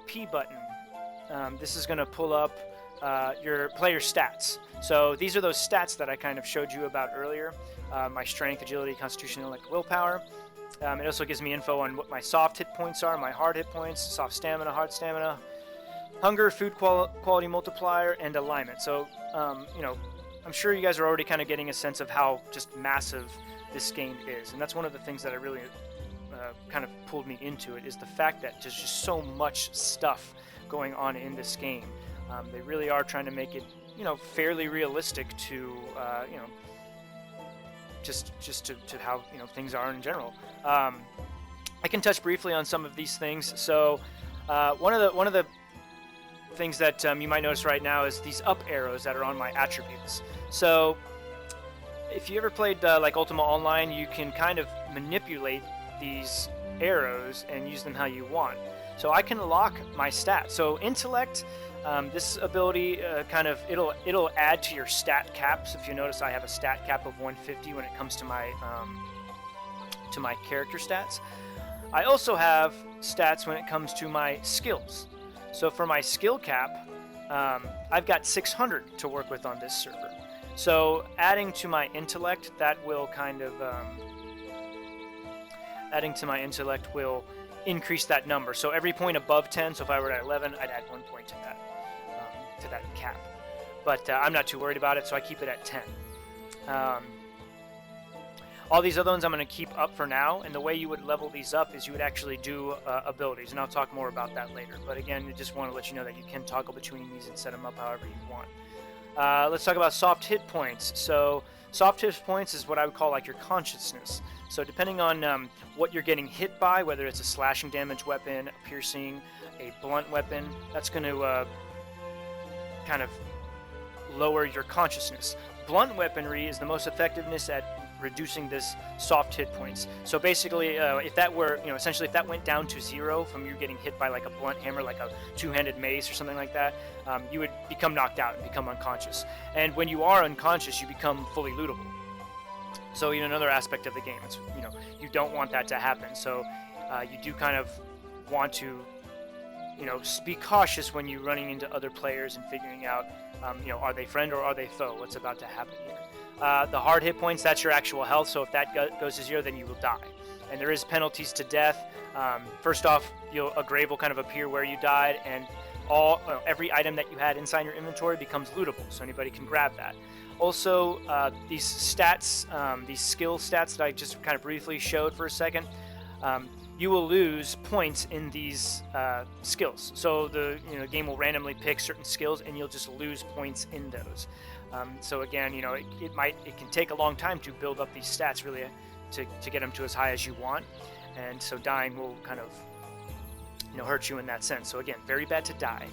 P button, this is going to pull up your player stats. So these are those stats that I kind of showed you about earlier. My strength, agility, constitution, intellect, willpower. It also gives me info on what my soft hit points are, my hard hit points, soft stamina, hard stamina, hunger, food quality multiplier, and alignment. So, you know, I'm sure you guys are already kind of getting a sense of how just massive this game is. And that's one of the things that I really kind of pulled me into it, is the fact that there's just so much stuff going on in this game. They really are trying to make it, you know, fairly realistic to, you know, just to how, you know, things are in general. I can touch briefly on some of these things. So one of the things that you might notice right now is these up arrows that are on my attributes. So if you ever played like Ultima Online, you can kind of manipulate these arrows and use them how you want. So I can lock my stats. So intellect, this ability it'll add to your stat caps. If you notice, I have a stat cap of 150 when it comes to my character stats. I also have stats when it comes to my skills. So for my skill cap, I've got 600 to work with on this server. So adding to my intellect, that will kind of will increase that number. So every point above 10, so if I were at 11, I'd add 1 point to that cap. But I'm not too worried about it, so I keep it at 10. All these other ones I'm going to keep up for now, and the way you would level these up is you would actually do abilities, and I'll talk more about that later. But again, I just want to let you know that you can toggle between these and set them up however you want. Let's talk about soft hit points. So soft hit points is what I would call like your consciousness. So depending on what you're getting hit by, whether it's a slashing damage weapon, a piercing, a blunt weapon, that's going to kind of lower your consciousness. Blunt weaponry is the most effectiveness at reducing this soft hit points. So basically, if that were, you know, essentially if that went down to 0 from you getting hit by like a blunt hammer, like a two-handed mace or something like that, you would become knocked out and become unconscious. And when you are unconscious, you become fully lootable. So, you know, another aspect of the game, it's, you know, you don't want that to happen. So you do kind of want to, you know, be cautious when you're running into other players and figuring out, you know, are they friend or are they foe? What's about to happen here? The hard hit points, that's your actual health, so if that goes to 0, then you will die. And there is penalties to death. First off, a grave will kind of appear where you died, and every item that you had inside your inventory becomes lootable, so anybody can grab that. Also, these stats, these skill stats that I just kind of briefly showed for a second, you will lose points in these skills. So the game will randomly pick certain skills, and you'll just lose points in those. So again, you know, it can take a long time to build up these stats really to get them to as high as you want, and so dying will kind of, you know, hurt you in that sense. So again, very bad to die.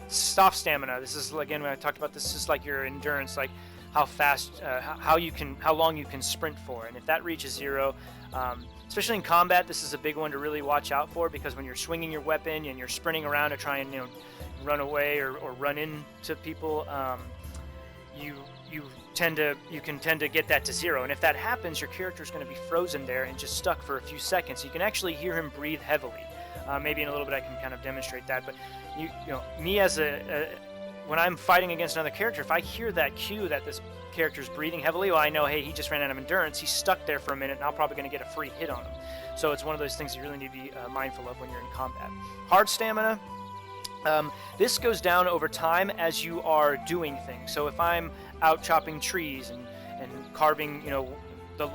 Soft stamina. This is, again, when I talked about this, is like your endurance, like how fast, how long you can sprint for, and if that reaches 0. Especially in combat, this is a big one to really watch out for, because when you're swinging your weapon and you're sprinting around to try and, you know, run away or run into people, you can tend to get that to 0, and if that happens, your character is going to be frozen there and just stuck for a few seconds. You can actually hear him breathe heavily. Maybe in a little bit I can kind of demonstrate that, but you know, me as when I'm fighting against another character, if I hear that cue that this character's breathing heavily, well, I know, hey, he just ran out of endurance, he's stuck there for a minute, and I'm probably going to get a free hit on him. So it's one of those things you really need to be mindful of when you're in combat. Hard stamina. This goes down over time as you are doing things. So if I'm out chopping trees and carving, you know, the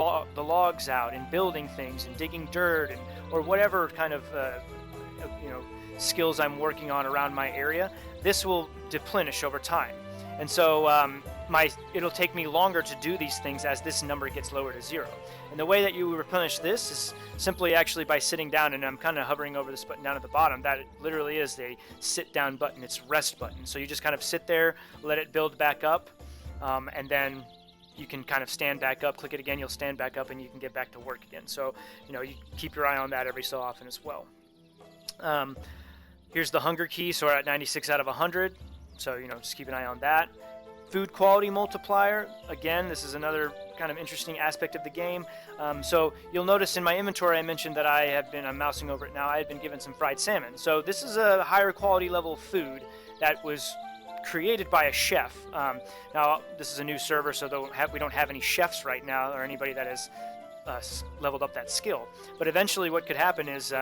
logs out and building things and digging dirt or whatever kind of you know, skills I'm working on around my area, this will deplenish over time. And so it'll take me longer to do these things as this number gets lower to 0. And the way that you replenish this is simply actually by sitting down, and I'm kind of hovering over this button down at the bottom. That literally is a sit down button. It's rest button. So you just kind of sit there, let it build back up, and then you can kind of stand back up, click it again, you'll stand back up, and you can get back to work again. So, you know, you keep your eye on that every so often as well. Here's the hunger key, so we're at 96 out of 100. So, you know, just keep an eye on that. Food quality multiplier. Again, this is another kind of interesting aspect of the game. So you'll notice in my inventory I mentioned that I'm mousing over it now, I had been given some fried salmon. So this is a higher quality level of food that was created by a chef. Now this is a new server, so we don't have any chefs right now or anybody that has leveled up that skill. But eventually what could happen is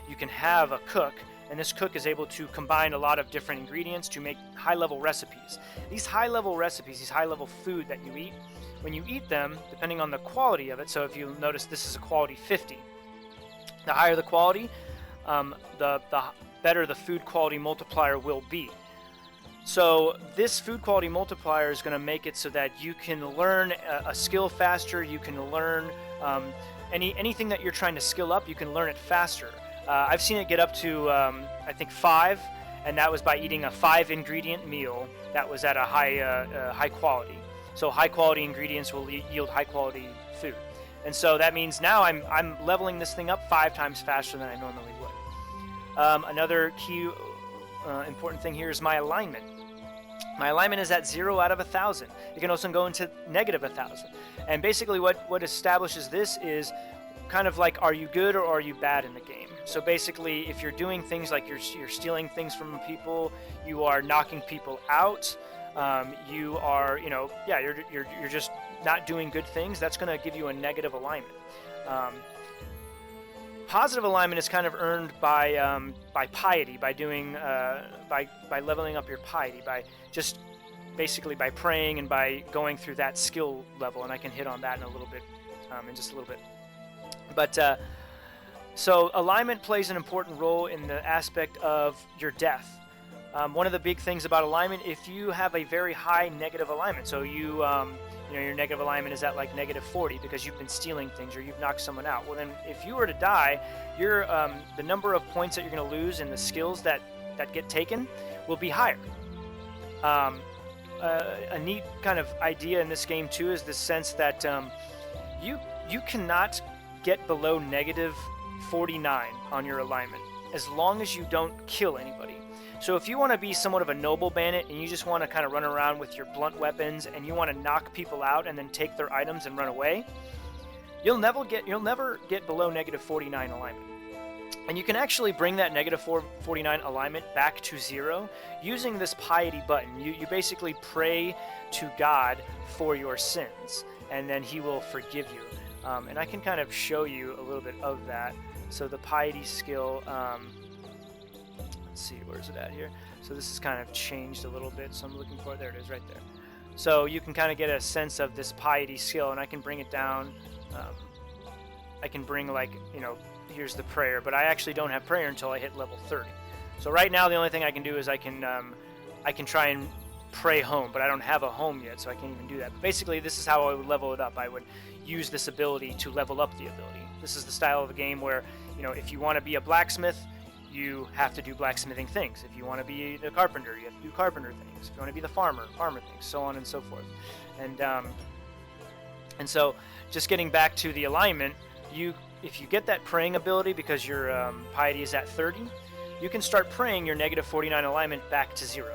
you can have a cook, and this cook is able to combine a lot of different ingredients to make high-level recipes. These high-level recipes, these high-level food that you eat, when you eat them, depending on the quality of it, so if you notice this is a quality 50, the higher the quality, the better the food quality multiplier will be. So this food quality multiplier is going to make it so that you can learn a skill faster, you can learn anything that you're trying to skill up, you can learn it faster. I've seen it get up to, I think, 5, and that was by eating a 5-ingredient meal that was at a high quality. So high-quality ingredients will yield high-quality food. And so that means now I'm leveling this thing up 5 times faster than I normally would. Another key important thing here is my alignment. My alignment is at 0 out of 1,000. It can also go into negative 1,000. And basically what establishes this is kind of like, are you good or are you bad in the game? So basically, if you're doing things like you're stealing things from people, you are knocking people out, you are, you're just not doing good things, that's going to give you a negative alignment. Positive alignment is kind of earned by piety, by doing by leveling up your piety, by just basically by praying and by going through that skill level, and I can hit on that in a little bit, in just a little bit. But so alignment plays an important role in the aspect of your death. One of the big things about alignment, if you have a very high negative alignment, so your negative alignment is at like negative 40 because you've been stealing things or you've knocked someone out. Well, then if you were to die, the number of points that you're going to lose and the skills that get taken will be higher. A neat kind of idea in this game too is the sense that you cannot get below negative 49 on your alignment as long as you don't kill anybody. So if you want to be somewhat of a noble bandit and you just want to kind of run around with your blunt weapons and you want to knock people out and then take their items and run away, you'll never get below negative 49 alignment. And you can actually bring that negative 49 alignment back to 0 using this piety button. You basically pray to God for your sins, and then He will forgive you. And I can kind of show you a little bit of that. So the piety skill, let's see, where's it at here? So this is kind of changed a little bit, so I'm looking for it. There it is, right there. So you can kind of get a sense of this piety skill, and I can bring it down. I can bring, like, here's the prayer, but I actually don't have prayer until I hit level 30. So right now the only thing I can do is I can try and pray home, but I don't have a home yet, so I can't even do that. But basically, this is how I would level it up. I would use this ability to level up the ability. This is the style of a game where, if you want to be a blacksmith, you have to do blacksmithing things. If you want to be the carpenter, you have to do carpenter things. If you want to be the farmer things, so on and so forth. And so, just getting back to the alignment, if you get that praying ability because your piety is at 30, you can start praying your negative 49 alignment back to 0.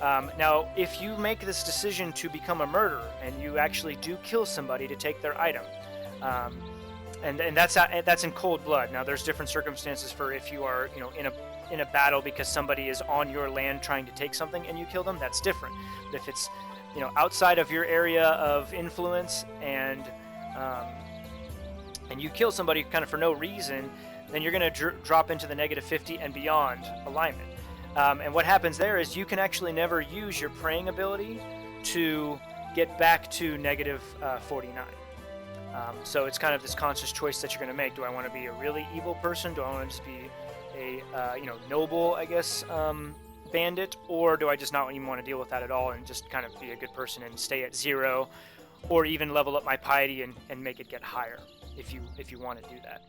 Now, if you make this decision to become a murderer and you actually do kill somebody to take their item, and that's in cold blood. Now, there's different circumstances for if you are in a battle because somebody is on your land trying to take something and you kill them. That's different. But if it's outside of your area of influence and you kill somebody kind of for no reason, then you're going to drop into the negative 50 and beyond alignment. And what happens there is you can actually never use your praying ability to get back to negative 49. So it's kind of this conscious choice that you're going to make. Do I want to be a really evil person? Do I want to just be a noble, I guess, bandit? Or do I just not even want to deal with that at all and just kind of be a good person and stay at 0, or even level up my piety and make it get higher if you want to do that?